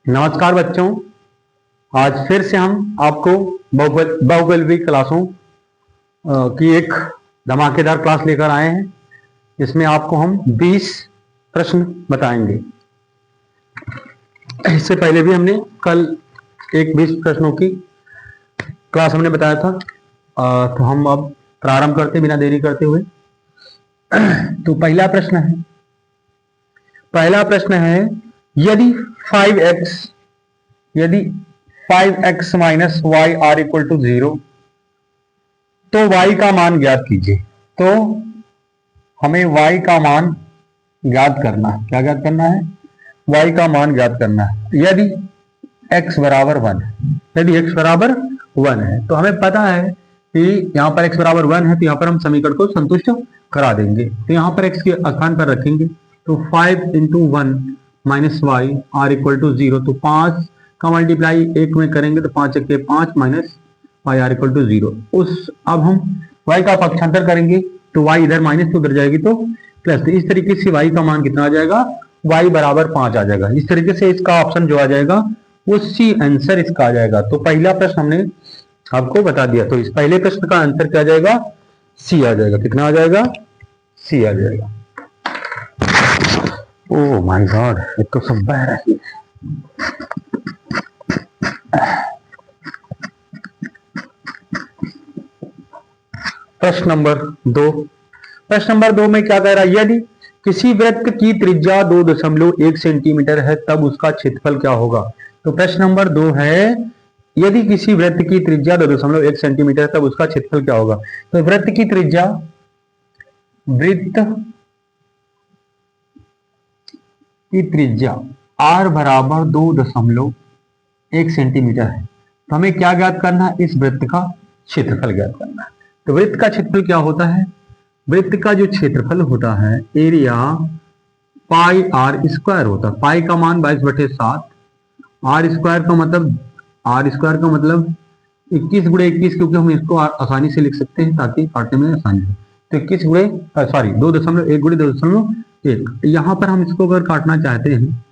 नमस्कार बच्चों, आज फिर से हम आपको बहुगलवी क्लासों की एक धमाकेदार क्लास लेकर आए हैं। इसमें आपको हम 20 प्रश्न बताएंगे। इससे पहले भी हमने कल एक 20 प्रश्नों की क्लास हमने बताया था। तो हम अब प्रारंभ करते बिना देरी करते हुए। तो पहला प्रश्न है यदि 5x minus Y are equal to 0 तो y का मान ज्ञात कीजिए। तो हमें y का मान ज्ञात करना है। क्या ज्ञात करना है? y का मान ज्ञात करना है। यदि x बराबर 1 है तो हमें पता है कि यहाँ पर x बराबर 1 है, तो यहाँ पर हम समीकरण को संतुष्ट करा देंगे। तो यहाँ पर x के स्थान पर रखेंगे तो 5 into 1 minus Y are equal to 0। तो 5 का मल्टीप्लाई 1 में करेंगे तो 5 1 5 minus Y are equal to 0। अब हम y का पक्षांतर करेंगे तो y इधर माइनस तो उधर जाएगी तो प्लस। तो इस तरीके से y का मान कितना आ जाएगा? y बराबर 5 आ जाएगा। इस तरीके से इसका ऑप्शन जो आ जाएगा वो सी आंसर इसका आ जाएगा। तो पहला प्रश्न हमने आपको बता दिया। तो इस पहले प्रश्न का आंसर क्या आ जाएगा? सी आ जाएगा। कितना आ जाएगा? सी आ जाएगा। ओह माय गॉड, ये तो सब बह रहा है। प्रश्न नंबर दो में क्या कह रहा है? यदि किसी वृत्त की त्रिज्या 2.1 सेंटीमीटर है तब उसका क्षेत्रफल क्या होगा? तो प्रश्न नंबर 2 है यदि किसी वृत्त की त्रिज्या 2.1 सेंटीमीटर है तब उसका क्षेत्रफल क्या होगा? तो वृत्त की त्रिज्या r बराबर 2.1 सेंटीमीटर है। तो हमें क्या ज्ञात करना है? इस वृत्त का क्षेत्रफल ज्ञात करना है। तो वृत्त का क्षेत्रफल क्या होता है? वृत्त का जो क्षेत्रफल होता है एरिया पाई आर स्क्वायर होता है। पाई का मान 22/7, आर स्क्वायर का मतलब 21 गुणे 21, क्योंकि हम इसको आसानी से लिख सकते हैं ताकि काटने में आसानी हो। तो 21 गुणे 2.1 गुणे 2.1। यहाँ पर हम इसको अगर काटना चाहते हैं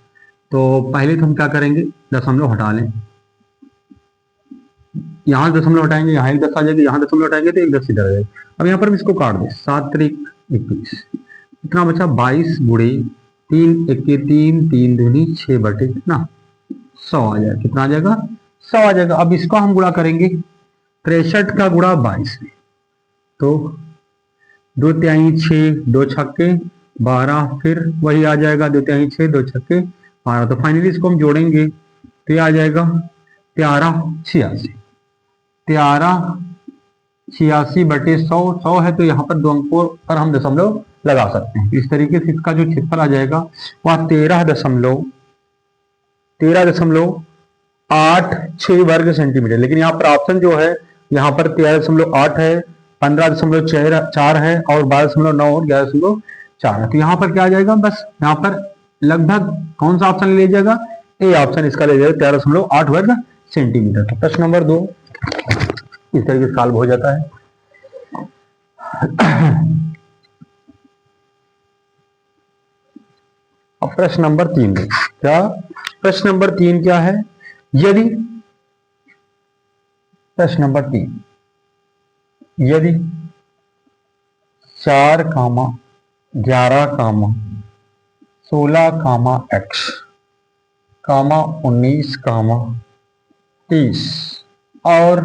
तो पहले तो हम क्या करेंगे? दशमलव हटा लें। यहाँ दशमलव हटाएंगे, यहाँ एक 10 आ जाएगी, यहाँ दशमलव हटाएंगे तो एक 10 इधर आ जाएगी। अब यहाँ पर हम इसको काट दें। 7 3 21, कितना बचा? 22 गुणे 3 1 3 3 दूनी 6 बटे कितना? 100 आ जाएगा। कितना आ जाएगा? 100 आ जाएगा। अब इसका हम गुणा करेंगे 63 का गुणा 22 में, तो 2 तिहाई 6 2 छक्के 12, फिर वही आ जाएगा 2 तिहाई 6 2 छक्के 12। तो फाइनली इसको हम जोड़ेंगे तो ये आ जाएगा 1386 बटे 100 है। तो यहाँ पर 2 अंकों पर हम दशमलव लगा सकते हैं। इस तरीके से इसका जो क्षेत्रफल आ जाएगा वह 13.86 वर्ग सेंटीमीटर। लेकिन यहाँ पर ऑप्शन जो है, यहाँ पर 13.8 है, 15.4 है और 12.9 और 11.4 है। तो यहाँ पर क्या आ जाएगा? बस यहाँ पर लगभग कौन सा ऑप्शन ले जाएगा? ए ऑप्शन इसका ले जाएगा 13.8 वर्ग सेंटीमीटर। तो प्रश्न नंबर 2 इस तरीके से सॉल्व हो जाता है। अब प्रश्न नंबर 3 क्या? प्रश्न नंबर 3 क्या है? यदि 4, 11, 16, x, 19, 30 और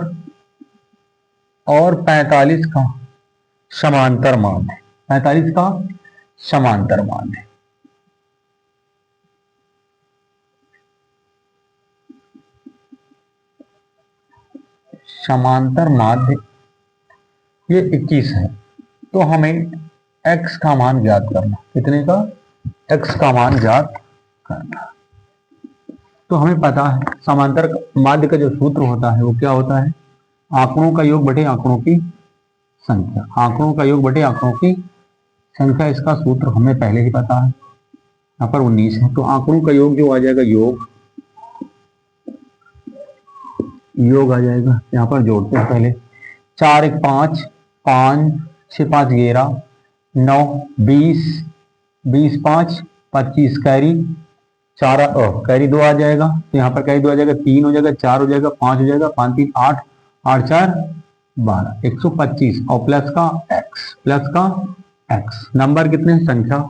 45 का समांतर मान है। 45 का समांतर मान है। समांतर माध्य ये 21 है। तो हमें x का मान ज्ञात करना। कितने का? x का मान ज्ञात करना। तो हमें पता है समांतर माध्य का जो सूत्र होता है वो क्या होता है? आंकड़ों का योग बटे आंकड़ों की संख्या। आंकड़ों का योग बटे आंकड़ों की संख्या, इसका सूत्र हमें पहले ही पता है। यहाँ पर 19 है तो आंकड़ों का योग जो आ जाएगा योग आ जाएगा। यहाँ पर जोड़ते हैं पहले। 4 1 5 5 6 5 11 9 20 20 5 25 कैरी, कैरी 2 आ जाएगा, तो यहाँ पर कैरी 2 आ जाएगा, 3 हो जाएगा, 4 हो जाएगा, 5 हो जाएगा, 5 3 8, 8 4 12, 125 और प्लस का एक्स। नंबर कितने हैं? संख्या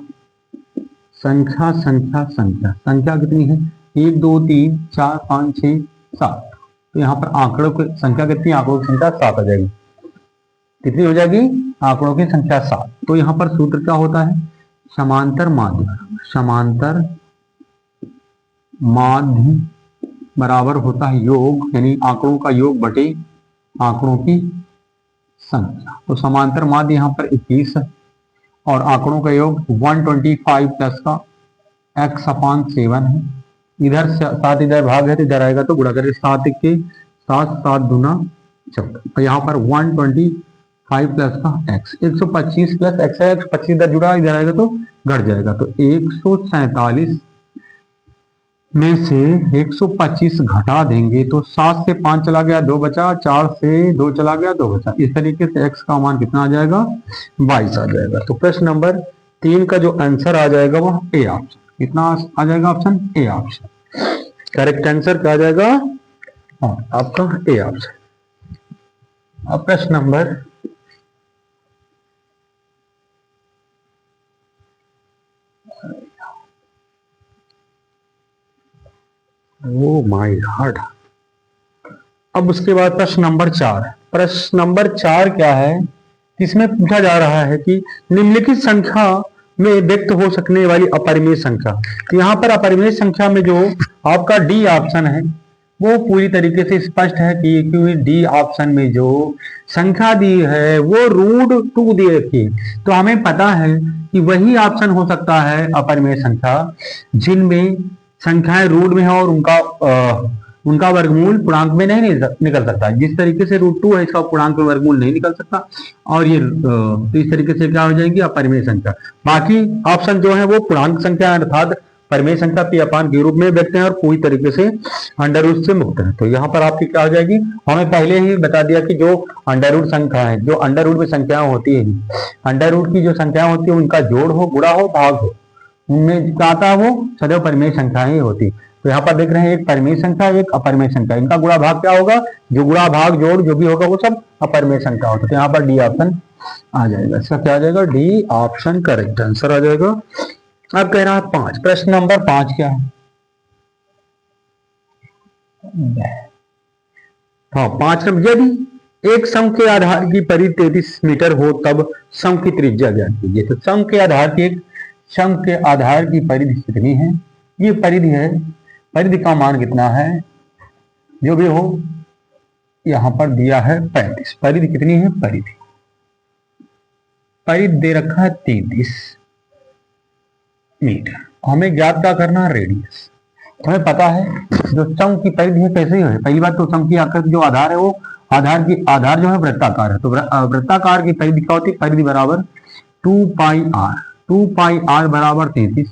संख्या संख्या संख्या संख्या कितनी है? 1 2 3 4 5 6 7। तो यहाँ पर आंकड़ों की संख्या कितनी? आंकड़ों की संख्या 7 आ जाएगी। कितनी हो जाएगी? आंकड़ों की संख्या 7। तो यहाँ पर सूत्र क्या होता है? समांतर माध्य बराबर होता है योग, यानी आंकड़ों का योग बटे आंकड़ों की संख्या। तो समांतर माध्य यहाँ पर 21 है और आंकड़ों का योग 125 प्लस का x/7 है। इधर 7 इधर भाग है तो इधर आएगा तो गुणा करें, 7 के 7 7 दूना 14। तो यहाँ पर 125 प्लस का x, 125 प्लस x है, 25 इधर जुड़ा, इधर आएगा तो घट जाएगा। तो 147 में से 125 घटा देंगे तो 7 से 5 चला गया 2 बचा, 4 से 2 चला गया 2 बचा। इस तरीके से x का मान कितना आ जाएगा? 22 आ जाएगा। तो प्रश्न नंबर 3 का जो आंसर आ जाएगा वह ए ऑप्शन। कितना आ जाएगा? Option A option. Correct answer क्या आ जाएगा? हाँ, आपका ए ऑप्शन। अब प्रश्न नंबर ओ माय गॉड। अब उसके बाद प्रश्न नंबर 4। प्रश्न नंबर 4 क्या है? इसमें पूछा जा रहा है कि निम्नलिखित संख्या में व्यक्त हो सकने वाली अपरिमेय संख्या। तो यहाँ पर अपरिमेय संख्या में जो आपका डी ऑप्शन है वो पूरी तरीके से स्पष्ट है कि क्योंकि डी ऑप्शन में जो संख्या दी है वो √2 दी रखी है। तो हमें पता है कि वही ऑप्शन हो सकता है अपरिमेय संख्या जिनमें संख्याएं रूट में है और उनका वर्गमूल पूर्णांक में नहीं निकल सकता। जिस तरीके से √2 है इसका पूर्णांक में वर्गमूल नहीं निकल सकता और ये तो इस तरीके से क्या हो जाएगी? अपरिमेय संख्या। बाकी ऑप्शन जो है वो पूर्णांक संख्या अर्थात परिमेय संख्या p अपान के रूप में व्यक्त है और पूरी तरीके से अंडर रूट से मुक्त है। तो यहाँ पर आपकी क्या हो जाएगी? हमें पहले ही बता दिया कि जो अंडर रूट संख्या है, जो अंडर रूट में संख्याएं होती है, अंडर रूट की जो संख्या होती है उनका जोड़ हो, गुणा हो, भाग हो, उनमें क्या आता है? वो सदैव परिमेय संख्याएं होती। तो यहाँ पर देख रहे हैं एक परिमेय संख्या एक अपरिमेय संख्या, इनका गुणा भाग क्या होगा? जो गुणा भाग जोड़ जो भी होगा वो सब अपरिमेय संख्या होता है। तो यहाँ पर डी ऑप्शन आ जाएगा। इसका क्या आ जाएगा? डी ऑप्शन करेक्ट आंसर आ जाएगा। अब कह रहा है 5। प्रश्न नंबर 5 क्या है? हाँ 5 यदि एक सम के आधार की परिधि 33 मीटर हो तब सम की त्रिज्या ज्ञात कीजिए। तो सम के आधार की परिधि कितनी है? ये परिधि है, परिधि का मान कितना है? जो भी हो यहां पर दिया है 35। परिधि कितनी है? परिधि दे रखा है 33 मीटर। हमें ज्ञात क्या करना है? रेडियस। हमें पता है जो सम की परिधि है कैसे है? पहली बात तो सम की आकृति जो आधार है वो आधार जो है वृत्ताकार है। तो वृत्ताकार की परिधि क्या होती है? परिधि बराबर 2πr। 2πr बराबर 33।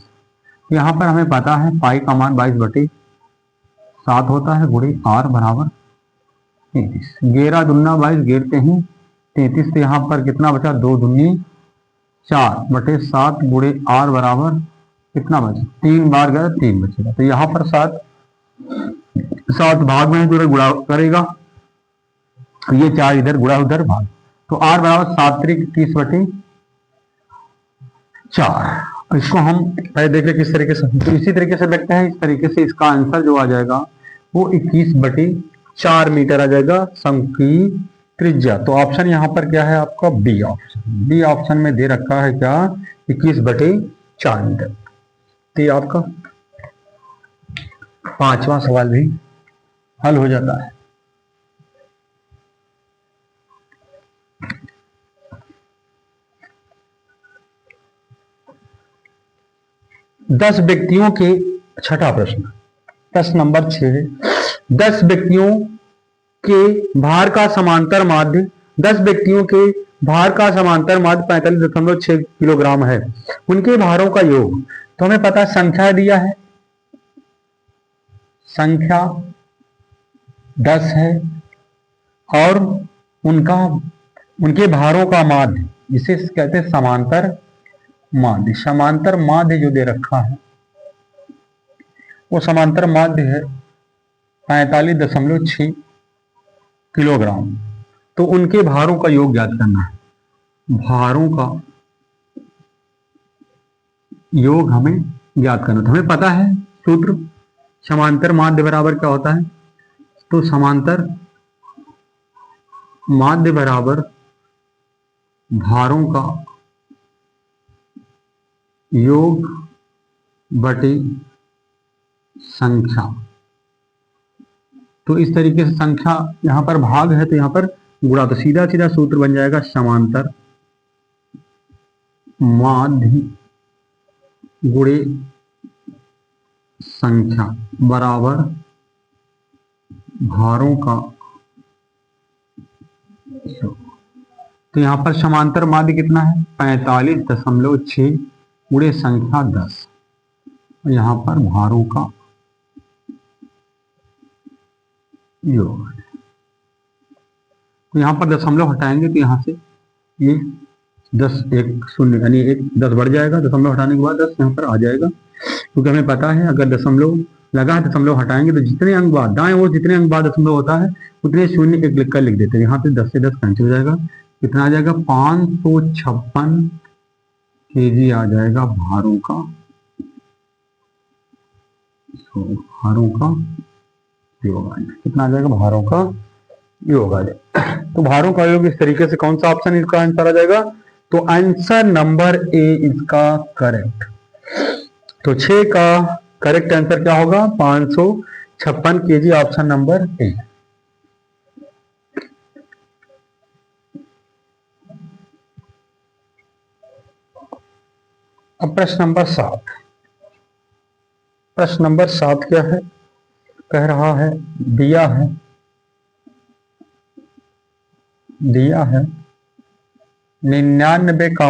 यहाँ पर हमें पता है पाई का मान 22/7 होता है, गुणे r बराबर 33। 11 दूना 22 गिरते हैं 33। तो यहाँ पर कितना बचा? 2 दूनी 4/7 गुणे r बराबर कितना बचा? 3 बार गया 3 बचेगा। तो यहाँ पर 7 भाग में जो गुणा करेगा, ये 4 इधर गुणा उधर भाग, तो r बराबर 7 3 30/4। इसको हम पहले देख ले किस तरीके से, तो इसी तरीके से देखते हैं। इस तरीके से इसका आंसर जो आ जाएगा वो 21/4 मीटर आ जाएगा सम की त्रिज्या। तो ऑप्शन यहाँ पर क्या है आपका? B option. बी ऑप्शन में दे रखा है क्या? 21/4 मीटर। तो आपका 5वां सवाल भी हल हो जाता है। दस व्यक्तियों के, छठा प्रश्न, प्रश्न नंबर 6। 10 व्यक्तियों के भार का समांतर माध्य 10 व्यक्तियों के भार का समांतर माध्य 45.6 किलोग्राम है। उनके भारों का योग। तो हमें पता संख्या दिया है, संख्या 10 है और उनके भारों का माध्य, जिसे कहते हैं समांतर माध्य, समांतर माध्य जो दे रखा है वो समांतर माध्य है 45.6 किलोग्राम। तो उनके भारों का योग ज्ञात करना है। भारों का योग हमें ज्ञात करना, तो हमें पता है सूत्र समांतर माध्य बराबर क्या होता है। तो समांतर माध्य बराबर भारों का योग बटे संख्या। तो इस तरीके से संख्या यहां पर भाग है तो यहां पर गुणा, तो सीधा सीधा सूत्र बन जाएगा समांतर माध्य गुणे संख्या बराबर भारों का। तो यहां पर समांतर माध्य कितना है 45.6 गुणे संख्या 10। यहां पर भारों का योग, तो यहां पर दशमलव हटाएंगे तो यहां से ये 10 एक शून्य यानी एक 10 बढ़ जाएगा, दशमलव हटाने के बाद 10 यहाँ पर आ जाएगा। क्योंकि हमें पता है अगर दशमलव लगा है दशमलव हटाएंगे तो जितने अंक बाद दाएं और जितने अंक बाद दशमलव होता है उतने शून्य एक लिख कर लिख देते हैं। यहाँ पे 10 से 10 कैंसिल हो जाएगा, कितना आ जाएगा 556 केजी आ जाएगा भारों का। भारों का योग आ जाएगा, कितना आ जाएगा भारों का योग आ जाएगा। तो भारों का योग इस तरीके से, कौन सा ऑप्शन इसका आंसर आ जाएगा, तो आंसर नंबर ए इसका करेक्ट। तो 6 का करेक्ट आंसर क्या होगा 556 केजी, ऑप्शन नंबर ए। अब प्रश्न नंबर 7। प्रश्न नंबर 7 क्या है, कह रहा है दिया है 153 का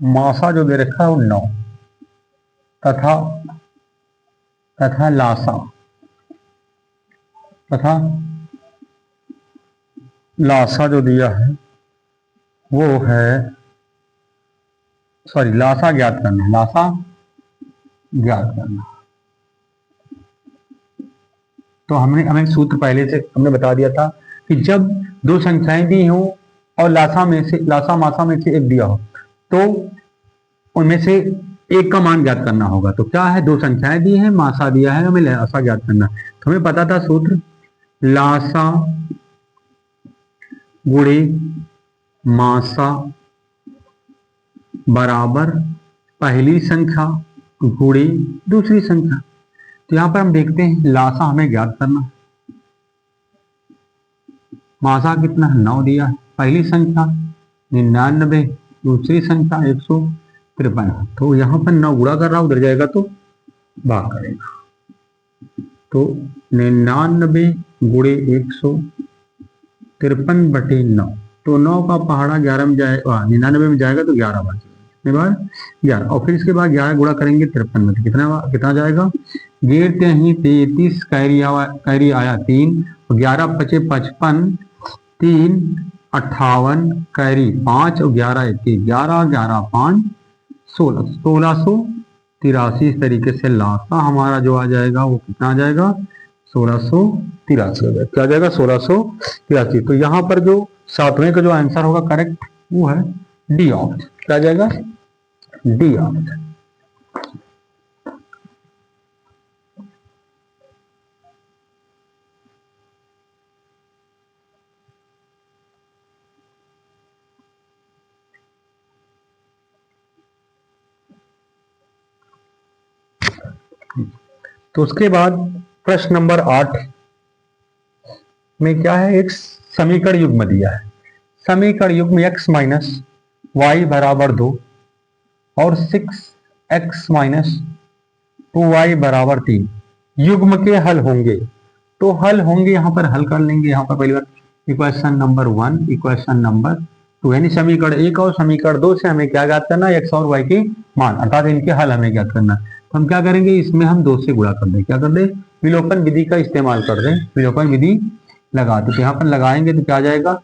मासा जो दे रखा है वो 9 तथा लासा जो दिया है वो है, सॉरी लासा ज्ञात करना, तो हमें सूत्र पहले से हमने बता दिया था कि जब दो संख्याएं दी हो और लासा मासा में से एक दिया हो तो उनमें से एक का मान ज्ञात करना होगा। तो क्या है, दो संख्याएं दी हैं, मासा दिया है, हमें लासा ज्ञात करना। तो हमें पता था सूत्र लासा गुणे मासा बराबर पहली संख्या गुणे दूसरी संख्या। तो यहां पर हम देखते हैं लासा हमें ज्ञात करना, मासा कितना है 9 दिया है, पहली संख्या 99, दूसरी संख्या 153। तो यहां पर 9 गुणा कर रहा उधर जाएगा तो भाग करेगा, तो 99 गुणे 153/9। तो 9 का पहाड़ा 11 में जाएगा, 99 में जाएगा तो 11 बार, कितने बार 11, और फिर इसके बाद 11 गुणा करेंगे 53 में, तो कितना जाएगा, गिरते ही 33 कैरी आया 3, 11 पचे 55, 3 58 कैरी 5 और 11 21, 11 11 5 16, 1683। इस तरीके से लासा हमारा जो आ जाएगा वो कितना आ जाएगा 1683 हो जाएगा, क्या आ जाएगा 1683। तो यहाँ पर जो 7वें का जो आंसर होगा करेक्ट वो है डी ऑप्शन, क्या आ जाएगा डी ऑप्शन। तो उसके बाद प्रश्न नंबर 8 में क्या है, एक समीकरण युग्म दिया है। समीकरण युग्म x माइनस वाई बराबर 2 और 6x माइनस 2y बराबर 3 युग्म के हल होंगे। तो हल होंगे यहाँ पर हल कर लेंगे। यहाँ पर पहली बार इक्वेशन नंबर 1, इक्वेशन नंबर 2 यानी समीकरण 1 और समीकरण 2 से हमें क्या ज्ञात करना है, x और y के मान, अर्थात इनके हल हमें ज्ञात करना है। तो हम क्या करेंगे, इसमें हम 2 से गुणा कर दें, क्या कर दें विलोपन विधि का इस्तेमाल कर रहे हैं, विलोपन विधि लगाते। तो यहाँ पर लगाएंगे तो क्या आ जाएगा,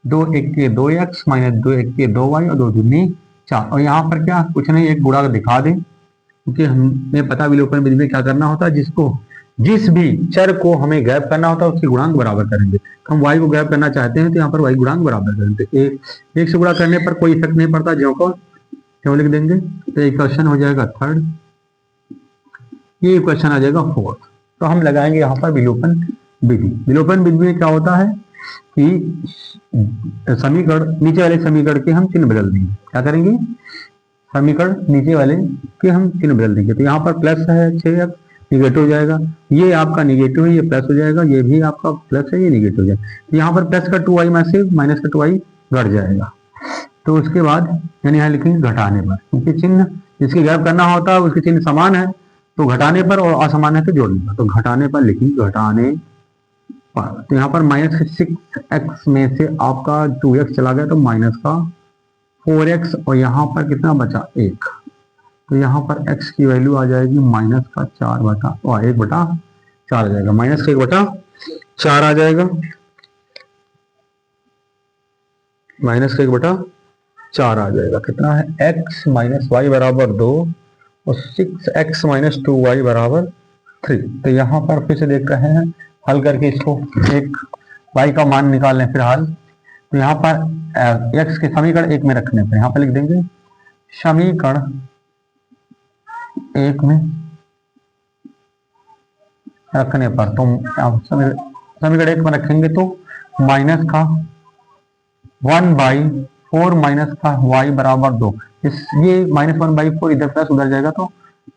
2 1 के 2x माइनस 2 1 के 2y और 2 दूनी 4। और यहाँ पर क्या कुछ नहीं, एक गुणा दिखा दें, क्योंकि हमें पता विलोपन विधि में क्या करना होता है, जिस भी चर को हमें गैप करना होता है उसकी गुणांक बराबर करेंगे। हम y को गैप करना चाहते हैं तो यहाँ पर y गुणांक बराबर करेंगे। एक से गुणा करने पर कोई इफेक्ट नहीं पड़ता, जो को क्यों लिख देंगे। तो इक्वेशन हो जाएगा 3rd, ये इक्वेशन आ जाएगा 4th। तो हम लगाएंगे यहाँ पर विलोपन विधि। विलोपन विधि में क्या होता है कि समीकरण, नीचे वाले समीकरण के हम चिन्ह बदल देंगे। क्या करेंगे, समीकरण नीचे वाले के हम चिन्ह बदल देंगे। तो यहाँ पर प्लस है 6x, निगेटिव हो जाएगा, ये आपका निगेटिव है, ये प्लस हो जाएगा, ये भी आपका प्लस है, ये निगेटिव हो जाएगा। तो यहाँ पर प्लस का 2y माइनस का 2y घट जाएगा। तो उसके बाद यानी यहाँ लिखेंगे घटाने पर, क्योंकि चिन्ह जिसकी गैप करना होता है उसके चिन्ह समान है, तो घटाने पर, और असमान है तो जोड़ने पर। तो घटाने पर लिखेंगे, घटाने पर। तो यहाँ पर माइनस 6x में से आपका 2x चला गया, तो माइनस का 4x, और यहाँ पर कितना बचा 1। तो यहाँ पर x की वैल्यू आ जाएगी माइनस का 1/4 आ जाएगा, माइनस का 1/4 आ जाएगा, माइनस का 1/4 आ जाएगा। कितना है, x माइनस वाई बराबर 2 और 6x माइनस 2y बराबर 3। तो यहाँ पर फिर से देख रहे हैं, हल करके इसको एक y का मान निकाल लें फिर हल। तो यहाँ पर x के समीकरण 1 में रखने पर यहाँ पर लिख देंगे समीकरण 1 में रखने पर, तो समीकरण 1 में रखेंगे तो माइनस का 1/4 माइनस का y बराबर 2। ये -1/4 इधर प्लस उधर जाएगा तो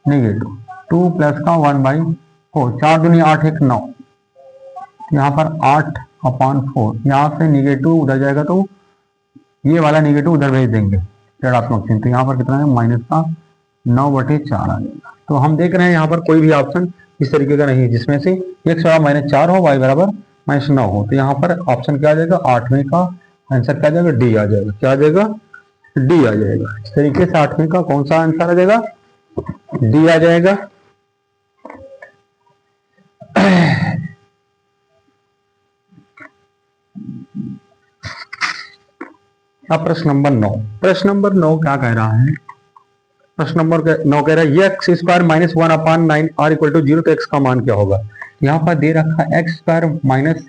नेगेटिव, 2 प्लस का 1/4, 4 दूनी 8 1 9, यहाँ पर 8/4, यहाँ से निगेटिव उधर जाएगा तो ये वाला निगेटिव उधर भेज देंगे ऋणात्मक चिन्ह। तो यहाँ पर कितना है, माइनस का 9/4 आ जाएगा। तो हम देख रहे हैं यहाँ पर कोई भी ऑप्शन इस तरीके का नहीं है जिसमें से x बराबर -4 हो, y बराबर -9 हो। तो यहाँ पर ऑप्शन क्या आ जाएगा, 8वें का आंसर क्या आ जाएगा, डी आ जाएगा। क्या आ जाएगा, डी आ जाएगा। इस तरीके से 8वें का कौन सा आंसर आ जाएगा, डी आ जाएगा। अब प्रश्न नंबर 9, प्रश्न नंबर 9 क्या कह रहा है, प्रश्न नंबर 9 कह रहा है x square minus 1/9 r equal to 0, तो x का मान क्या होगा। यहाँ पर दे रखा है x square minus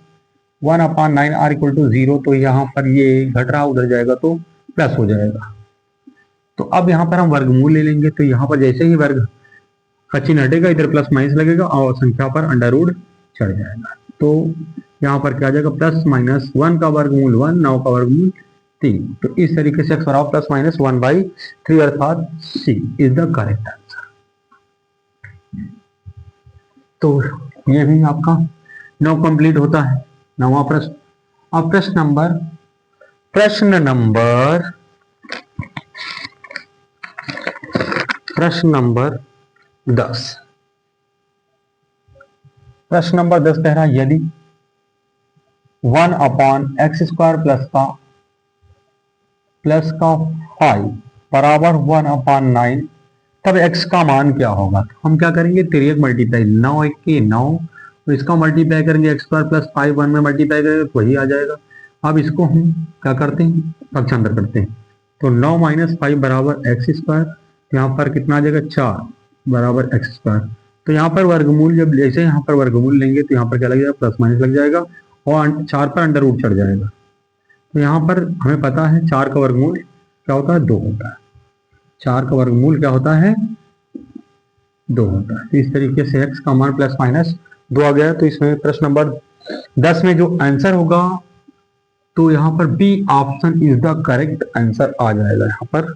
1/9 r equal to 0, तो यहाँ पर ये घट रहा उधर जाएगा तो प्लस हो जाएगा। तो अब यहाँ पर हम वर्गमूल ले लेंगे। तो यहाँ पर जैसे ही वर्ग का चिन्ह हटेगा, इधर प्लस माइनस लगेगा और संख्या पर अंडर रूट चढ़ जाएगा। तो यहाँ पर क्या आ जाएगा, प्लस माइनस 1 का वर्गमूल 1, 9 का वर्गमूल 3। तो इस तरीके से x बराबर प्लस माइनस 1/3 अर्थात सी इज द करेक्ट आंसर। तो ये भी आपका 9 कंप्लीट होता है, 9वां प्रश्न। अब प्रश्न नंबर 10। प्रश्न नंबर 10 कह रहा है यदि 1/x² प्लस का 5 बराबर 1/9, तब x का मान क्या होगा। तो हम क्या करेंगे, 3 मल्टीप्लाई 9 1 के 9, तो इसका मल्टीप्लाई करेंगे x² प्लस 5 1 में मल्टीप्लाई करेंगे तो वही आ जाएगा। अब इसको हम क्या करते हैं, पक्षांतर करते हैं। तो 9 माइनस 5 बराबर x², यहाँ पर कितना आ जाएगा, 4 बराबर x²। तो यहाँ पर वर्गमूल जब जैसे यहाँ पर वर्गमूल लेंगे तो यहाँ पर क्या लग जाएगा, प्लस माइनस लग जाएगा और 4 पर अंडर रूट चढ़ जाएगा। तो यहाँ पर हमें पता है 4 का वर्गमूल क्या होता है, 2 होता है। 4 का वर्गमूल क्या होता है, 2 होता है। तो इस तरीके से x का मान प्लस माइनस 2 आ गया। तो इसमें प्रश्न नंबर 10 में जो आंसर होगा, तो यहाँ पर B option is the correct answer आ जाएगा यहाँ पर।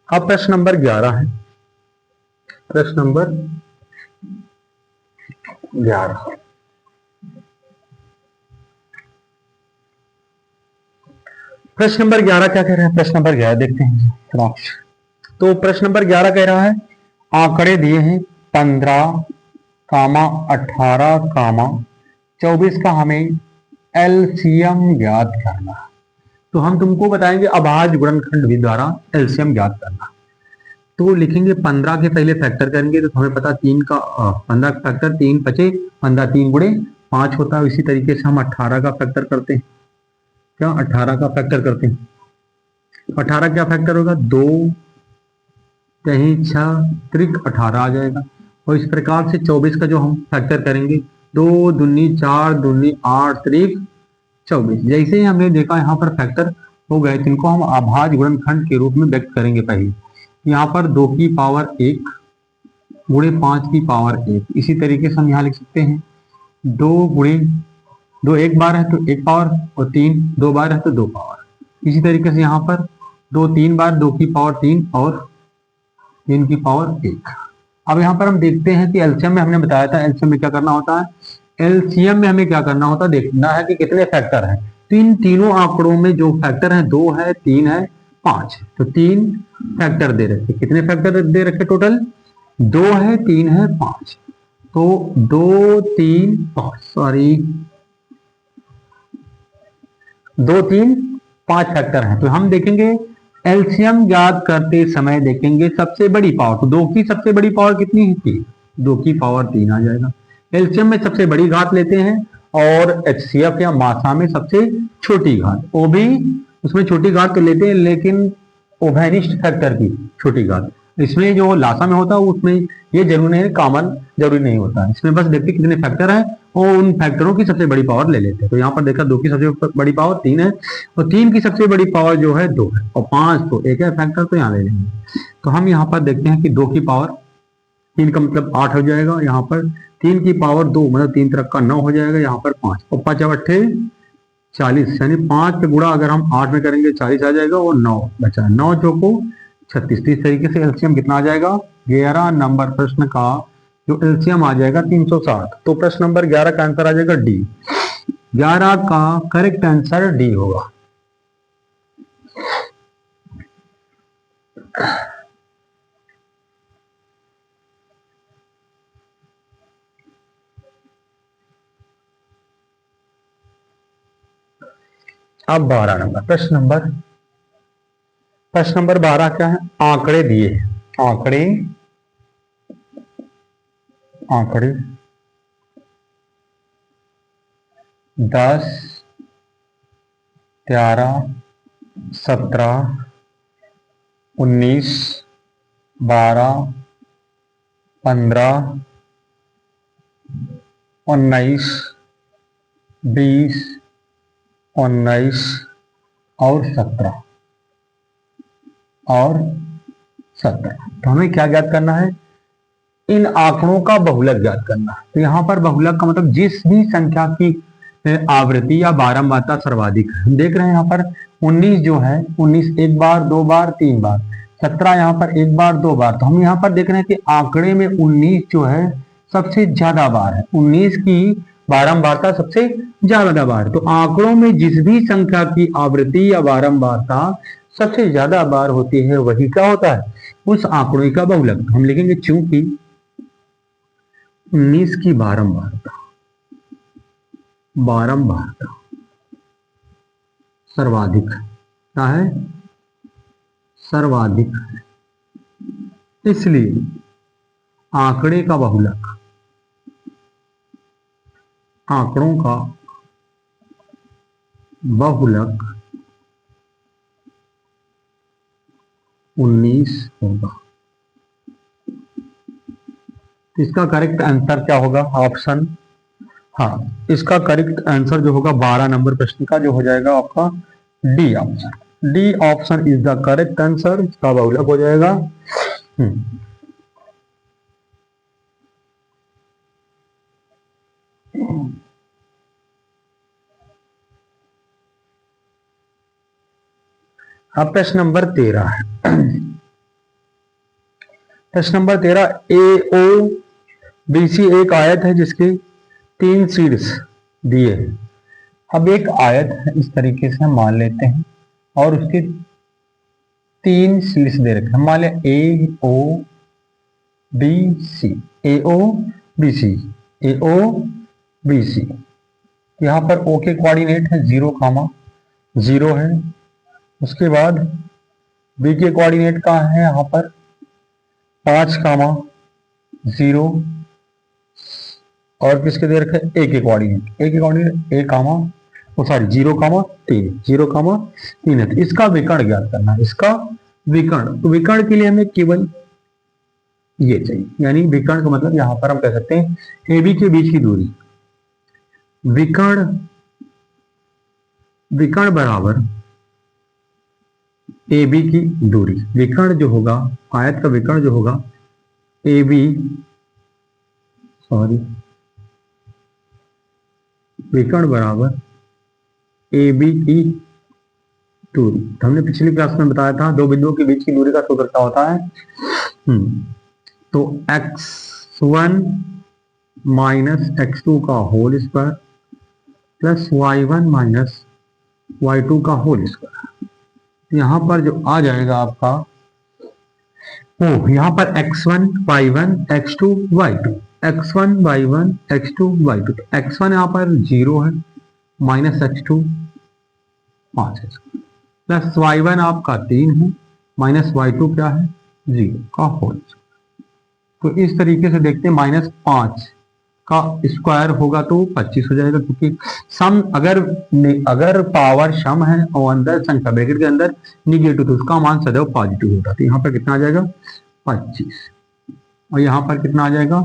अब प्रश्न नंबर 11 है, प्रश्न नंबर 11। प्रश्न नंबर 11 क्या कह रहा है, प्रश्न नंबर 11 देखते हैं। तो प्रश्न नंबर 11 कह रहा है आंकड़े दिए हैं 15, 18, 24 का हमें एलसीएम ज्ञात करना। तो हम तुमको बताएंगे अभाज्य गुणनखंड विधि द्वारा एलसीएम ज्ञात करना। तो लिखेंगे 15 के पहले फैक्टर करेंगे तो हमें पता 3 का 15 का फैक्टर 3 बचे 15 3 गुणे 5 होता है। इसी तरीके से हम 18 का फैक्टर करते हैं। क्या 18 का फैक्टर करते हैं? 18 क्या फैक्टर होगा? 2 कहीं 6 त्रिक 18 आ जाएगा। और इस प्रकार से 24 का जो हम फैक्टर करेंगे 2 दूनी 4 दूनी 8 त्रिक 24। जैसे ही हमने देखा यहाँ पर फैक्टर हो गए तो इनको हम अभाज्य गुणनखंड के रूप में व्यक्त करेंगे। पहले यहाँ पर 2 की पावर 1 गुणे 5 की पावर 1। इसी तरीके से हम यहाँ लिख सकते हैं 2 गुणे 2 एक बार है तो 1 पावर और 3 2 बार है तो 2 पावर। इसी तरीके से यहाँ पर 2 3 बार 2 की पावर 3 और 3 की पावर 1। अब यहाँ पर हम देखते हैं कि एलसीएम में हमने बताया था एलसीएम में क्या करना होता है। एलसीएम में हमें क्या करना होता है, देखना है कि कितने फैक्टर हैं। तो इन तीनों आंकड़ों में जो फैक्टर है 2 है 3 है 5 है। तो 3 फैक्टर दे रखे। कितने फैक्टर दे रखे टोटल? 2 है 3 है 5। तो 2 3 5 सॉरी 2 3 5 फैक्टर हैं। तो हम देखेंगे एलसीएम ज्ञात करते समय देखेंगे सबसे बड़ी पावर। तो 2 की सबसे बड़ी पावर कितनी है? 3। 2 की पावर 3 आ जाएगा। एलसीएम में सबसे बड़ी घात लेते हैं और एचसीएफ या मासा में सबसे छोटी घात। वो भी उसमें छोटी घात तो लेते हैं लेकिन ओभेनिस्ट फैक्टर की छोटी घात। इसमें जो लासा में होता है उसमें ये जरूरी नहीं, कॉमन जरूरी नहीं होता। इसमें बस देखते कितने फैक्टर हैं और उन फैक्टरों की सबसे बड़ी पावर ले लेते हैं। तो यहाँ पर देखा 2 की सबसे बड़ी पावर 3 है और 3 की सबसे बड़ी पावर जो है 2 है और 5 तो एक है फैक्टर, तो यहाँ ले लेंगे। तो हम यहाँ पर देखते हैं कि 2 की पावर 3 का मतलब 8 हो जाएगा। यहाँ पर 3 की पावर 2 मतलब 3 तरफ का 9 हो जाएगा। यहाँ पर 5 और 5 अट्ठे 40 यानी 5 के गुणा अगर हम 8 में करेंगे 40 आ जाएगा और 9 बचा 9 चौको 36। इस तरीके से एलसीएम कितना आ जाएगा? 11 नंबर प्रश्न का जो एलसीएम आ जाएगा 360। तो प्रश्न नंबर 11 का आंसर आ जाएगा डी। 11 का करेक्ट आंसर डी होगा। अब 12 नंबर प्रश्न नंबर 12 क्या है? आंकड़े दिए हैं। आंकड़े 10 11 17 19 12 15 19 20 19 और 17 तो हमें क्या ज्ञात करना है? इन आंकड़ों का बहुलक ज्ञात करना है। तो यहाँ पर बहुलक का मतलब जिस भी संख्या की आवृत्ति या बारंबारता सर्वाधिक है। हम देख रहे हैं यहाँ पर 19 जो है 19 एक बार 2 बार 3 बार। 17 यहाँ पर एक बार 2 बार। तो हम यहाँ पर देख रहे हैं कि आंकड़े में 19 जो है सबसे ज्यादा बार है। 19 की बारंबारता सबसे ज्यादा बार। तो आंकड़ों में जिस भी संख्या की आवृत्ति या बारंबारता सबसे ज्यादा बार होती है वही क्या होता है? उस आंकड़ों का बहुलक। हम लिखेंगे चूंकि 19 की बारंबारता सर्वाधिक क्या है? सर्वाधिक है, इसलिए आंकड़े का बहुलक, आंकड़ों का बहुलक 19 होगा। इसका करेक्ट आंसर क्या होगा? ऑप्शन, हाँ इसका करेक्ट आंसर जो होगा 12 नंबर प्रश्न का जो हो जाएगा आपका D option. D option is the correct answer. इसका बहुलक हो जाएगा। अब प्रश्न नंबर 13 है। प्रश्न नंबर 13, ए ओ बी सी एक आयत है जिसके 3 शीर्ष दिए हैं। अब एक आयत है इस तरीके से हम मान लेते हैं और उसके 3 शीर्ष दे रखे हैं। मान लिया ए ओ बी सी, ए ओ बी सी, ए ओ बी सी। यहाँ पर ओ के कोऑर्डिनेट है 0, 0 है। उसके बाद बी के कोऑर्डिनेट कहाँ है? यहाँ पर 5,0 और किसके दे रखे ए के कोऑर्डिनेट, ए के कोऑर्डिनेट ए कामा सॉरी 0,3 0,3 है। तो इसका विकर्ण ज्ञात करना है, इसका विकर्ण। तो विकर्ण के लिए हमें केवल ये चाहिए, यानी विकर्ण का मतलब यहां पर हम कह सकते हैं ए बी के बीच की दूरी, विकर्ण बराबर ए बी की दूरी। विकर्ण जो होगा, आयत का विकर्ण जो होगा ए बी विकर्ण बराबर ए बी की दूरी। तो हमने पिछली क्लास में बताया था दो बिंदुओं के बीच की दूरी का सूत्र क्या होता है। तो x1 माइनस x2 का whole square plus y1 minus y2 का होल स्क्वायर। यहां पर जो आ जाएगा आपका यहां पर x1 y1 x2 y2, x1 y1 x2 y2। तो x1 यहां पर 0 है, माइनस x2 5 है, प्लस y1 आपका 3 है, माइनस y2 क्या है 0 का होल। तो इस तरीके से देखते हैं -5 का स्क्वायर होगा तो 25 हो जाएगा, क्योंकि सम अगर पावर सम है और अंदर संख्या ब्रैकेट के अंदर निगेटिव तो उसका मान सदैव पॉजिटिव होता है। तो यहाँ पर कितना आ जाएगा 25 और यहाँ पर कितना आ जाएगा,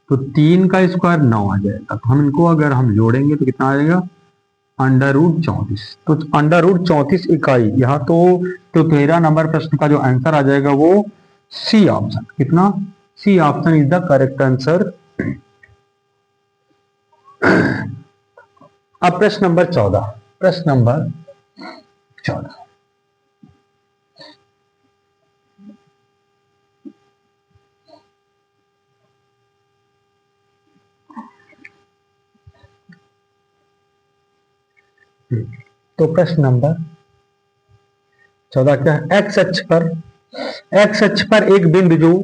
तो 3 का स्क्वायर 9 आ जाएगा। तो हम इनको अगर हम जोड़ेंगे तो कितना आ जाएगा √34। तो √34 इकाई यहाँ तो 13 नंबर प्रश्न का जो आंसर आ जाएगा वो सी ऑप्शन। कितना, C option is the correct answer. अब प्रश्न नंबर 14, तो प्रश्न नंबर 14 क्या है, एक्स अक्ष पर एक बिंदु जो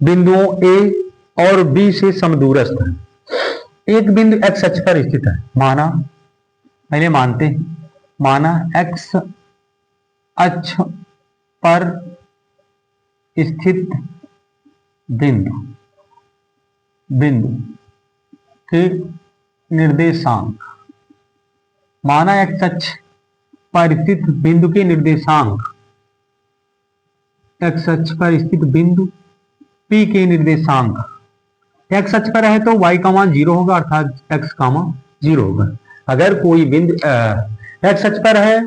बिंदुओं ए और बी से समदूरस्थ है। एक बिंदु एक्स अक्ष पर स्थित है, माना एक्स अक्ष पर स्थित बिंदु के निर्देशांक, माना एक्स अक्ष पर स्थित बिंदु के निर्देशांक, एक्स अक्ष पर स्थित बिंदु P के निर्देशांक एक्स अक्ष पर है तो y का मान 0 होगा, अर्थात x का मान 0 होगा। अगर कोई बिंदु x अक्ष पर है,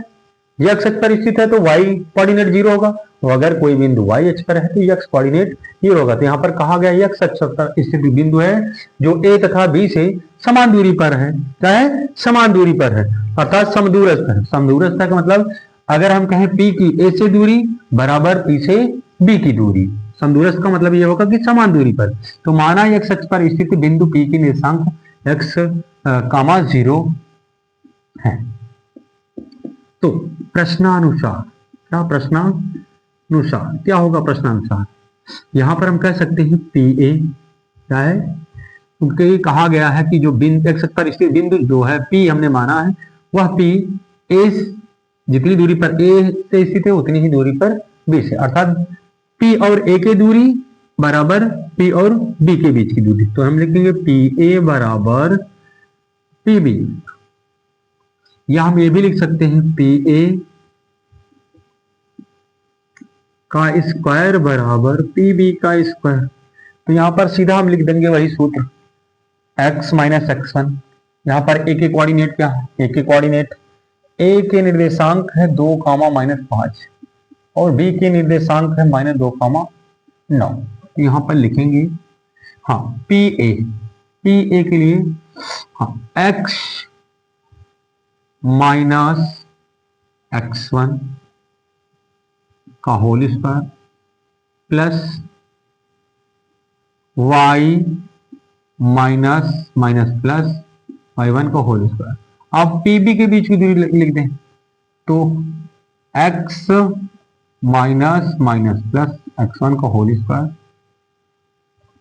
y अक्ष पर स्थित है तो y कोऑर्डिनेट 0 होगा, और अगर कोई बिंदु y अक्ष पर है तो x कोऑर्डिनेट 0 होगा। तो यहाँ पर कहा गया x अक्ष पर स्थित बिंदु है जो a तथा b से समान दूरी पर है। क्या है, समान दूरी पर है, अर्थात समदूरस्थ है। समदूरस्थ का मतलब अगर हम कहें P की a से दूरी बराबर P से b की दूरी, समदूरस्थ का मतलब ये होगा कि समान दूरी पर। तो माना x अक्ष पर स्थित बिंदु P की निर्देशांक x, 0 है। तो प्रश्नानुसार क्या होगा, प्रश्नानुसार यहां पर हम कह सकते हैं PA क्या है, क्योंकि कहा गया है कि जो बिंदु x अक्ष पर स्थित बिंदु जो है P हमने माना है वह P A जितनी दूरी पर A से स्थित है उतनी ही दूरी पर B से, अर्थात P और A की दूरी बराबर P और B के बीच की दूरी। तो हम लिखेंगे PA बराबर PB, या हम ये भी लिख सकते हैं PA का स्क्वायर बराबर PB का स्क्वायर। तो यहां पर सीधा हम लिख देंगे वही सूत्र x माइनस x1। यहां पर A के कोऑर्डिनेट क्या है, A के कोऑर्डिनेट A के निर्देशांक है 2, -5 और B के निर्देशांक है -2, 9। तो यहां पर लिखेंगे PA के लिए x माइनस x1 का whole square plus y minus plus y1 का होल स्क्वायर। अब PB के बीच की दूरी लिख दें तो x माइनस प्लस x1 का whole square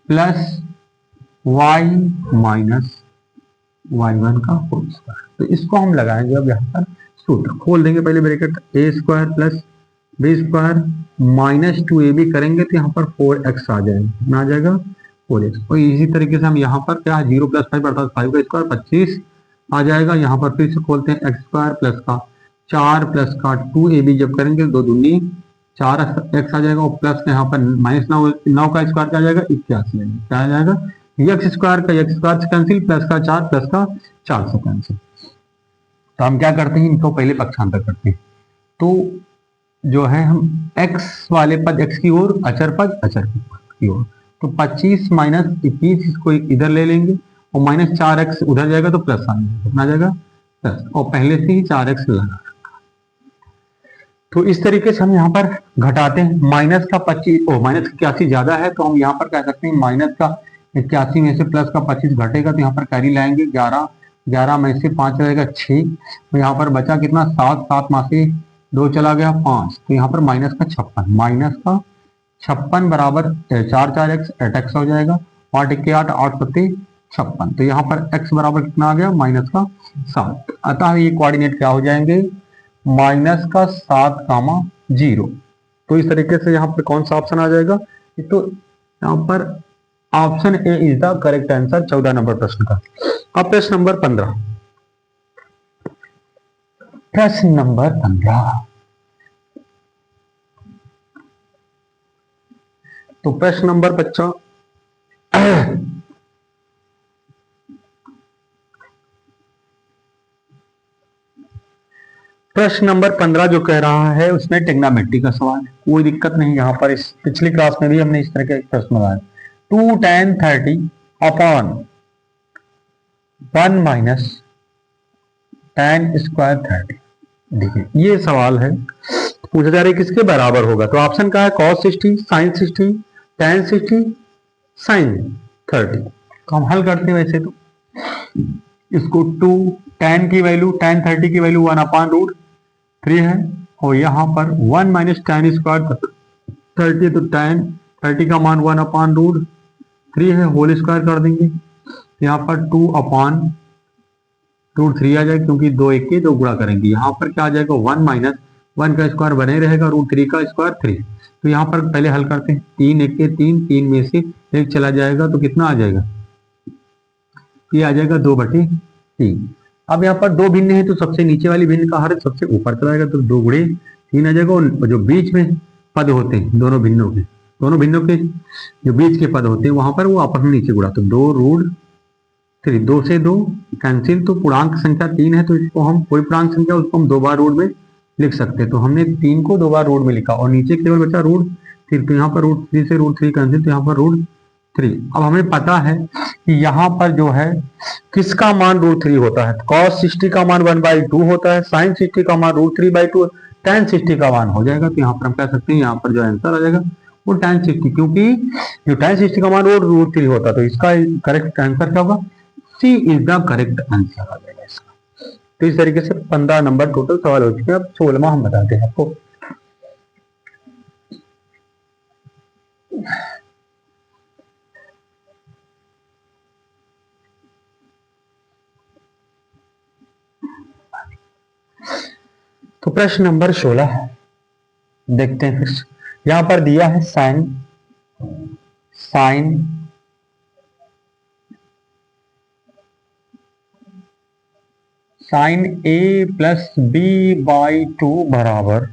plus y minus y1 का होल स्क्वायर। तो इसको हम लगाएंगे अब यहाँ पर सूत्र खोल देंगे, पहले bracket a square plus B square minus 2ab करेंगे तो यहाँ पर 4x आ जाएगा, कितना आ जाएगा 4x। और इसी तरीके से हम यहाँ पर क्या 0 + 5 अर्थात 5 का स्क्वायर 25 आ जाएगा। यहाँ पर फिर से खोलते हैं x स्क्वायर प्लस का 4 प्लस का 2ab जब करेंगे 2 दूनी 4x आ जाएगा, और प्लस यहाँ पर माइनस 9 का स्क्वायर क्या आ जाएगा 81, क्या आ जाएगा x स्क्वायर का x स्क्वायर से कैंसिल, प्लस का 4 प्लस का 4 से कैंसिल। तो हम क्या करते हैं, इनको पहले पक्षांतर करते हैं। तो जो है हम x वाले पद x की ओर, अचर पद अचर की ओर, तो 25 माइनस 21 इसको इधर ले लेंगे और माइनस 4x उधर जाएगा तो प्लस आ जाएगा प्लस, और पहले से ही 4x लगा। तो इस तरीके से हम यहाँ पर घटाते हैं। माइनस का 25 माइनस 81 ज्यादा है तो हम यहाँ पर कह सकते हैं माइनस का 81 में से प्लस का 25 घटेगा तो यहाँ पर कैरी लाएंगे 11 में से 5 रहेगा 6, तो यहाँ पर बचा कितना 7 में से 2 चला गया 5, तो यहाँ पर माइनस का 56 बराबर 4 8x हो जाएगा, 8 1 8 8 7 56, तो यहाँ पर x बराबर कितना आ गया माइनस का 7। अतः ये कोऑर्डिनेट क्या हो जाएंगे माइनस का 7, 0। तो इस तरीके से यहाँ पर कौन सा ऑप्शन आ जाएगा, तो यहाँ पर option A is the correct answer 14 number प्रश्न का। अब प्रश्न नंबर 15, प्रश्न नंबर 15। तो प्रश्न नंबर 15 प्रश्न नंबर 15 जो कह रहा है उसमें टेग्नामेट्री का सवाल है, कोई दिक्कत नहीं। यहाँ पर इस पिछली क्लास में भी हमने इस तरह के प्रश्न बनाए। 2 tan 30 upon 1 minus tan square 30। देखिए ये सवाल है, पूछा जा रहा है किसके बराबर होगा, तो ऑप्शन क्या है cos 60, sin 60, tan 60, sin 30। तो हम हल करते हैं। वैसे तो इसको 2 tan की वैल्यू tan 30 की वैल्यू 1/√3 है, और यहाँ पर 1 माइनस tan स्क्वायर 30, तो tan 30 का मान 1/√3 है, होल स्क्वायर कर देंगे, यहाँ पर 2/√3 आ जाएगा, क्योंकि 2 1 के 2 गुणा करेंगे। यहाँ पर क्या आ जाएगा 1 माइनस 1 का स्क्वायर बने रहेगा, √3 का स्क्वायर 3। तो यहाँ पर पहले हल करते हैं, 3 1 के 3, 3 में से 1 चला जाएगा तो कितना आ जाएगा, ये आ जाएगा 2/3। अब यहाँ पर 2 भिन्न है तो सबसे नीचे वाली भिन्न का हर सबसे ऊपर चला जाएगा, तो 2 गुणे 3 आ जाएगा, और जो बीच में पद होते हैं दोनों भिन्नों के जो बीच के पद होते हैं वहां पर वो आपस में नीचे गुणा, तो 2√3, 2 से 2 कैंसिल, तो पूर्णांक संख्या 3 है तो इसको हम कोई पूर्णांक संख्या उसको हम 2 बार रूट में लिख सकते हैं। तो हमने 3 को 2 बार रूट में लिखा और नीचे केवल बचा √3, तो यहाँ पर √3 से √3 कैंसिल, तो यहाँ पर √3। अब हमें पता है कि यहाँ पर जो है किसका मान √3 होता है, cos 60 का मान 1/2 होता है, sin 60 का मान √3/2, tan 60 का मान हो जाएगा। तो यहाँ पर हम कह सकते हैं यहाँ पर जो आंसर आ जाएगा वो tan 60, क्योंकि जो tan 60 का मान वो √3 होता है, तो इसका करेक्ट आंसर क्या होगा, सी इज द करेक्ट आंसर आ जाएगा इसका। तो इस तरीके से 15 नंबर टोटल सवाल हो चुके हैं। अब 16वां हम बताते हैं आपको। तो प्रश्न नंबर 16 देखते हैं। फिर यहां पर दिया है साइन a प्लस b/2 बराबर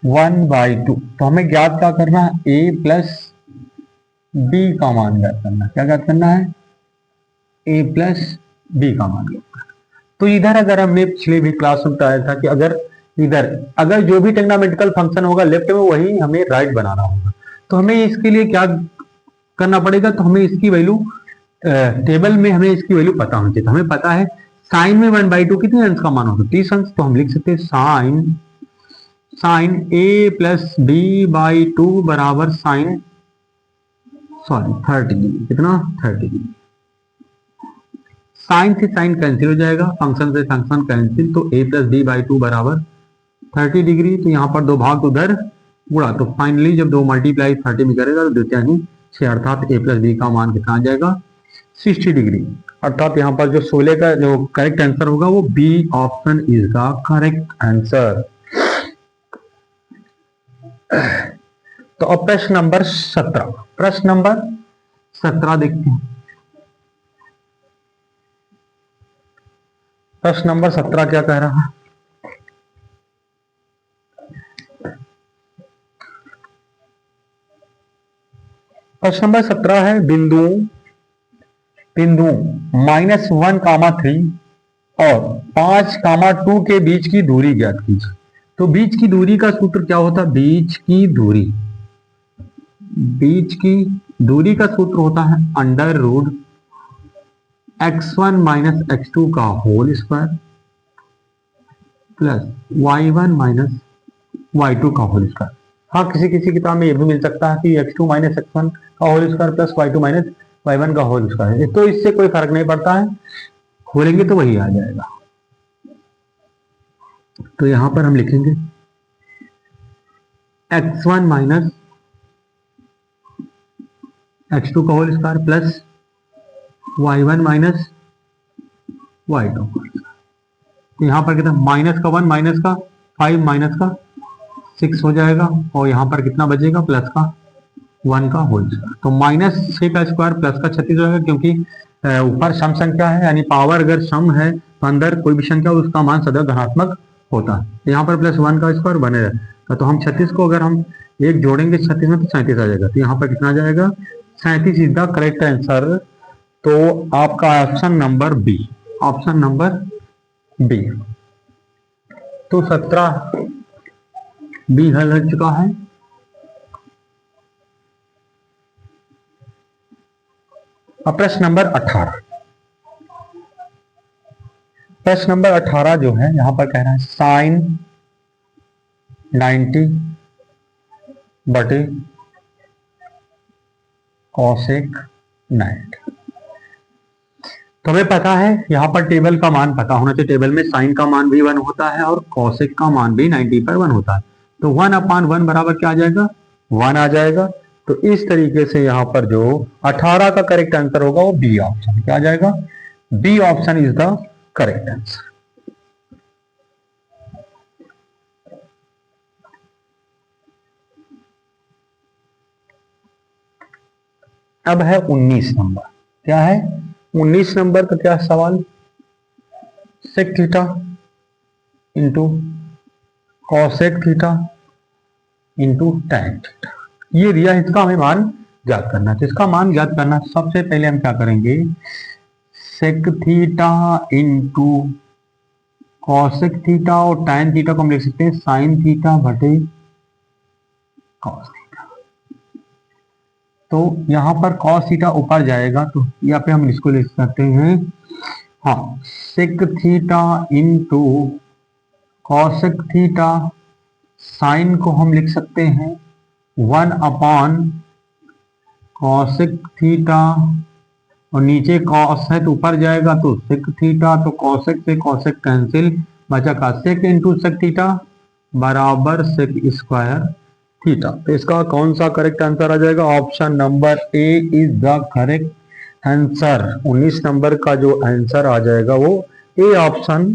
1/2। तो हमें ज्ञात क्या करना है, a प्लस b का मान ज्ञात करना है। क्या ज्ञात करना है, a प्लस b का मान ज्ञात करना। तो इधर अगर हमने पिछले भी क्लास में बताया था कि अगर जो भी टेग्नामेट्रिकल फंक्शन होगा लेफ्ट में वही हमें राइट बनाना होगा। तो हमें इसके लिए क्या करना पड़ेगा, तो हमें इसकी वैल्यू टेबल में हमें इसकी वैल्यू पता होनी चाहिए। तो हमें पता है साइन में 1/2 कितने अंश का मान होगा, 30 अंश। तो हम लिख सकते हैं साइन a प्लस b/2 बराबर साइन 30 डिग्री। कितना 30 डिग्री। साइन से साइन कैंसिल हो जाएगा, फंक्शन से फंक्शन कैंसिल, तो a प्लस b/2 बराबर 30 डिग्री। तो यहाँ पर 2 भाग उधर गुणा, तो फाइनली जब 2 मल्टीप्लाई 30 में करेगा तो द्वितीय 6, अर्थात a प्लस b का मान कितना आ जाएगा 60 डिग्री। अर्थात यहाँ पर जो 16 का जो करेक्ट आंसर होगा वो B option is the correct answer. तो अब प्रश्न नंबर 17, प्रश्न नंबर 17 देखते हैं। प्रश्न नंबर 17 क्या कह रहा है? प्रश्न नंबर 17 है बिंदु -1, 3 और 5, 2 के बीच की दूरी ज्ञात कीजिए। तो बीच की दूरी का सूत्र क्या होता है? बीच की दूरी का सूत्र होता है √x1 - x2 का whole square plus y1 - y2 का होल स्क्वायर। हाँ, किसी किसी किताब में ये भी मिल सकता है कि x2 - x1 का whole square plus y2 - y1 का होल स्क्वायर। तो इससे कोई फर्क नहीं पड़ता है, खोलेंगे तो वही आ जाएगा। तो यहां पर हम लिखेंगे x1 - x2 का whole square plus y1 - y2। तो यहाँ पर कितना, -1 -5 -6 हो जाएगा, और यहाँ पर कितना बचेगा, +1 का होल स्क्वायर। तो -6 का स्क्वायर प्लस का 36 होगा, क्योंकि ऊपर सम संख्या है, यानी पावर अगर सम है तो अंदर कोई भी संख्या उसका मान सदा धनात्मक होता है। तो यहाँ पर +1 का स्क्वायर बने रहेगा। तो हम 36 को अगर हम एक जोड़ेंगे 36 में तो 37 आ जाएगा। तो यहाँ पर कितना आ जाएगा, 37 इज द करेक्ट आंसर। तो आपका option number B, option number B. तो 17 बी हल हो चुका है। अब प्रश्न नंबर 18, प्रश्न नंबर 18 जो है यहां पर कह रहा है sin 90 बटे cosec 90। तो हमें पता है यहां पर टेबल का मान पता होना चाहिए। टेबल में साइन का मान भी 1 होता है और cosec का मान भी 90 पर 1 होता है। तो 1/1 बराबर क्या आ जाएगा, 1 आ जाएगा। तो इस तरीके से यहां पर जो 18 का करेक्ट आंसर होगा वो बी ऑप्शन, क्या आ जाएगा, B option is the correct answer. अब है 19 नंबर, क्या है 19 नंबर का क्या सवाल, sec theta into cosec theta into tan theta ये दिया है, इसका हमें मान ज्ञात करना है। तो इसका मान ज्ञात करना, सबसे पहले हम क्या करेंगे, sec theta into cosec theta और टैन थीटा को हम लिख सकते हैं साइन थीटा बटे कॉस थीटा। तो यहां पर कॉस थीटा ऊपर जाएगा, तो यहाँ पे हम इसको लिख सकते हैं, हाँ, sec theta into cosec theta, sine को हम लिख सकते हैं 1/कॉसेक थीटा, और नीचे कॉस है तो ऊपर जाएगा तो सेक थीटा, तो कॉसेक से कॉसेक कैंसिल, बचा का सेक इंटू सेक थीटा बराबर सेक स्क्वायर थीटा। तो इसका कौन सा करेक्ट आंसर आ जाएगा, option number A is the correct answer. 19 number का जो आंसर आ जाएगा वो ए ऑप्शन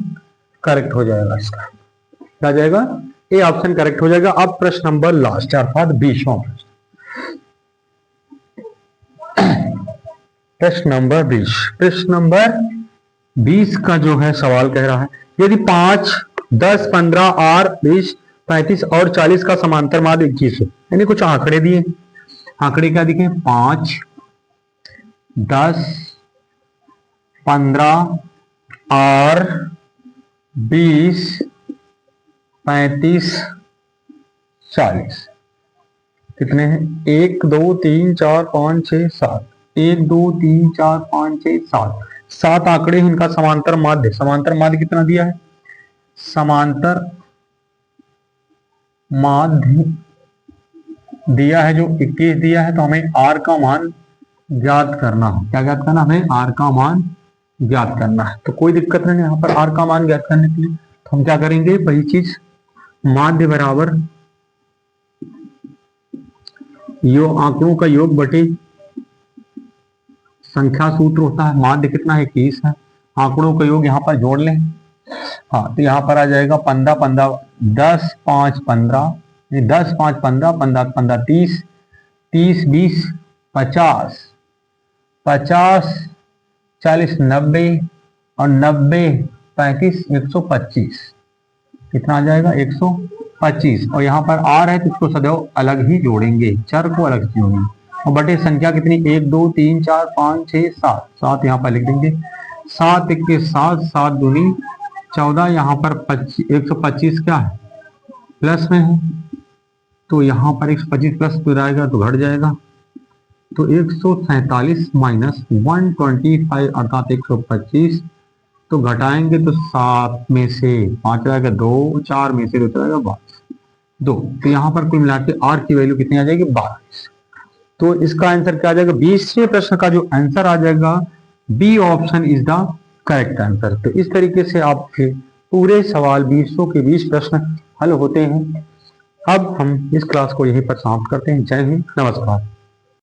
करेक्ट हो जाएगा। इसका क्या जाएगा, ए ऑप्शन करेक्ट हो जाएगा। अब प्रश्न नंबर लास्ट अर्थात 20वां प्रश्न, प्रश्न नंबर 20। प्रश्न नंबर 20 का जो है सवाल कह रहा है, यदि 5, 10, 15, 8, 20, 35 और 40 का समांतर माध्य 21 हो, यानी कुछ आंकड़े दिए, आंकड़े क्या दिखे, 5, 10, 15 और 20, 35, 40 कितने हैं, 1, 2, 3, 4, 5, 6, 7, 1, 2, 3, 4, 5, 6, 7, 7 आंकड़े, इनका समांतर माध्य, समांतर माध्य कितना दिया है, समांतर माध्य दिया है जो 21 दिया है। तो हमें आर का मान ज्ञात करना है, क्या ज्ञात करना, हमें आर का मान ज्ञात करना है। तो कोई दिक्कत नहीं यहाँ पर आर का मान ज्ञात करने के लिए, तो हम क्या करेंगे, वही चीज, माध्य बराबर आंकड़ों का योग बटे संख्या, सूत्र होता है माध्य कितना है, 21 है, आंकड़ों का योग यहाँ पर जोड़ लें, हाँ, तो यहाँ पर आ जाएगा 15, 15, 10, 5, 15, 10 5 15, 15 15 30, 30 20 50, 50 40 90 और 90 35 125, कितना आ जाएगा 125। और यहाँ पर आर है तो इसको सदैव अलग ही जोड़ेंगे, चर को अलग जोड़ेंगे। और बटे संख्या कितनी 1 2 3 4 5 6 7, 7 यहाँ पर लिख देंगे। 7 1 7, 7 दूनी 14, यहाँ पर 125 क्या है प्लस में है, तो यहाँ पर 125 प्लस हो जाएगा तो घट जाएगा, तो 147 माइनस 125 अर्थात 125, तो घटाएंगे तो 7 में से 5 रहेगा 2, 4 में से 2 रहेगा 2, तो यहाँ पर कुल मिला के आर की वैल्यू कितनी आ जाएगी 22। तो इसका आंसर क्या आ जाएगा, 20वें प्रश्न का जो आंसर आ जाएगा B option is the correct answer. तो इस तरीके से आपके पूरे सवाल 20 के 20 प्रश्न हल होते हैं। अब हम इस क्लास को यहीं पर समाप्त करते हैं। जय हिंद, नमस्कार।